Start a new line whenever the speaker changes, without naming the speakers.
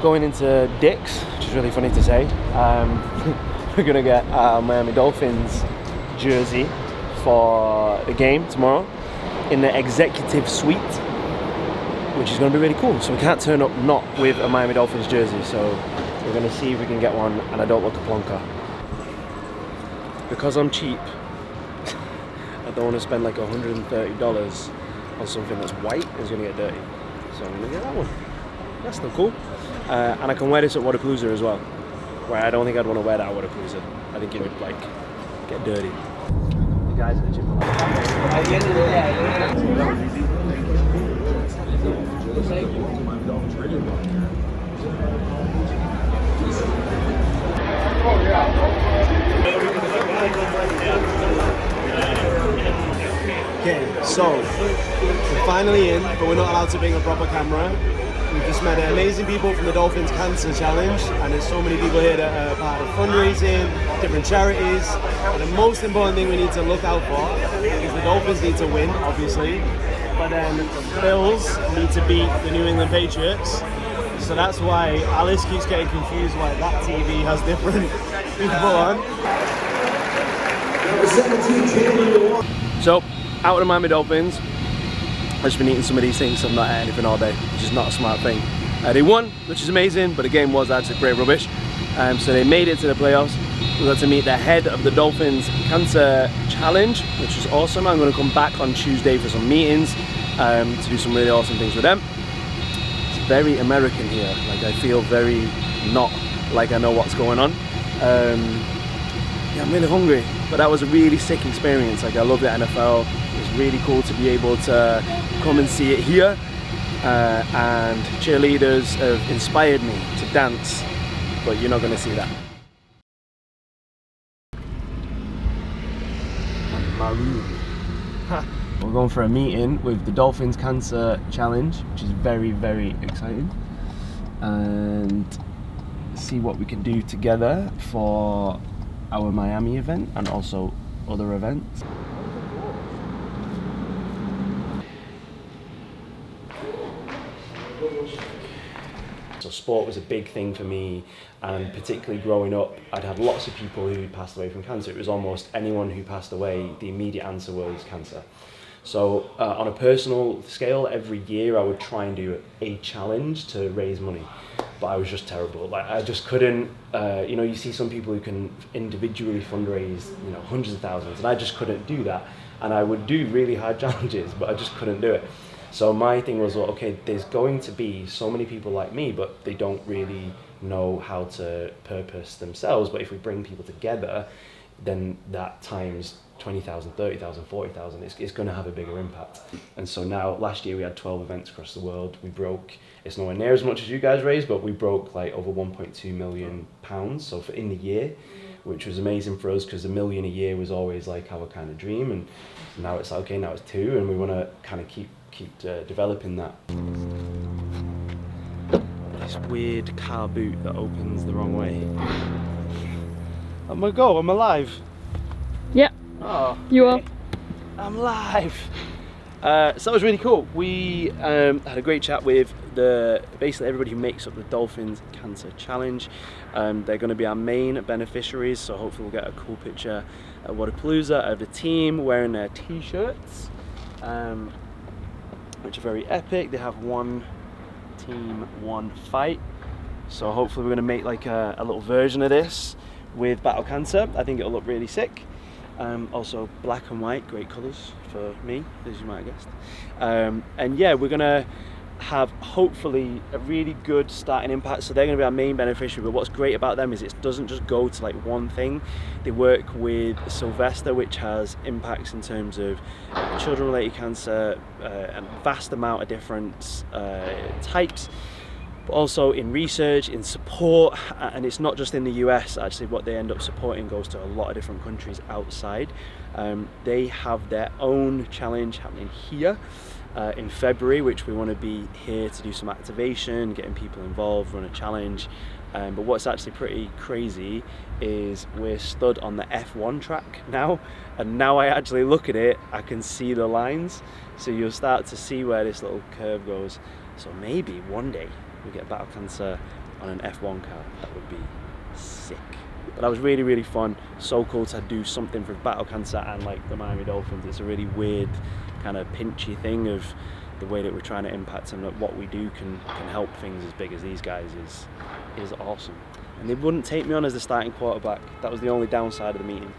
going into Dick's, which is really funny to say. We're gonna get a Miami Dolphins jersey for the game tomorrow in the executive suite, which is gonna be really cool. So we can't turn up not with a Miami Dolphins jersey. So we're gonna see if we can get one and I don't look a plonker. Because I'm cheap, I don't want to spend like $130 on something that's white and is gonna get dirty. So I'm gonna get that one. That's still cool. And I can wear this at Wodapalooza as well, where I don't think I'd want to wear that at Wodapalooza. I think it would like get dirty. The guys at the gym. At the end of the Okay, so we're finally in, but we're not allowed to bring a proper camera. We've just met amazing people from the Dolphins Cancer Challenge, and there's so many people here that are part of fundraising, different charities. And the most important thing we need to look out for is the Dolphins need to win, obviously, but then the Bills need to beat the New England Patriots. So that's why Alice keeps getting confused why that TV has different people on. So, out of the Miami Dolphins. I've just been eating some of these things, so I've not had anything all day, which is not a smart thing. They won, which is amazing, but the game was actually pretty rubbish. So they made it to the playoffs. We got to meet the head of the Dolphins Cancer Challenge, which is awesome. I'm going to come back on Tuesday for some meetings to do some really awesome things with them. It's very American here. Like, I feel very not like I know what's going on. Yeah, I'm really hungry, but that was a really sick experience. Like, I love the NFL. It's really cool to be able to come and see it here, and cheerleaders have inspired me to dance, but you're not going to see that. My room. We're going for a meeting with the Dolphins Cancer Challenge, which is very, very exciting, and see what we can do together for our Miami event and also other events. So sport was a big thing for me, and particularly growing up, I'd had lots of people who passed away from cancer. It was almost anyone who passed away, the immediate answer was cancer. So on a personal scale, every year I would try and do a challenge to raise money, but I was just terrible. Like, I just couldn't, you know, you see some people who can individually fundraise, you know, hundreds of thousands, and I just couldn't do that. And I would do really hard challenges, but I just couldn't do it. So my thing was, well, okay, there's going to be so many people like me, but they don't really know how to purpose themselves. But if we bring people together, then that times 20,000, 30,000, 40,000, it's going to have a bigger impact. And so now, last year we had 12 events across the world. We broke, it's nowhere near as much as you guys raised, but we broke like over £1.2 million. So for in the year, which was amazing for us, because $1 million a year was always like our kind of dream. And now it's like, okay, now it's 2, and we want to kind of keep developing that. This weird car boot that opens the wrong way. Oh my god, I'm alive.
Yeah.
Oh,
you are.
I'm live. So that was really cool. We had a great chat with basically everybody who makes up the Dolphins Cancer Challenge. They're going to be our main beneficiaries, so hopefully we'll get a cool picture at Wodapalooza of the team wearing their t-shirts, which are very epic. They have one team, one fight. So hopefully we're going to make like a little version of this with Battle Cancer. I think it'll look really sick. Also black and white, great colours for me, as you might have guessed. And yeah, we're gonna have hopefully a really good starting impact. So they're gonna be our main beneficiary, but what's great about them is it doesn't just go to like one thing. They work with Sylvester, which has impacts in terms of children-related cancer, a vast amount of different types, but also in research, in support, and it's not just in the US. Actually, what they end up supporting goes to a lot of different countries outside. They have their own challenge happening here in February, which we want to be here to do some activation, getting people involved, run a challenge. But what's actually pretty crazy is we're stood on the F1 track now, and now I actually look at it, I can see the lines, so you'll start to see where this little curve goes. So maybe one day we get Battle Cancer on an F1 car. That would be sick. But that was really, really fun. So cool to do something for Battle Cancer and like the Miami Dolphins. It's a really weird kind of pinchy thing of the way that we're trying to impact, and that what we do can help things as big as these guys is awesome. And they wouldn't take me on as the starting quarterback. That was the only downside of the meeting.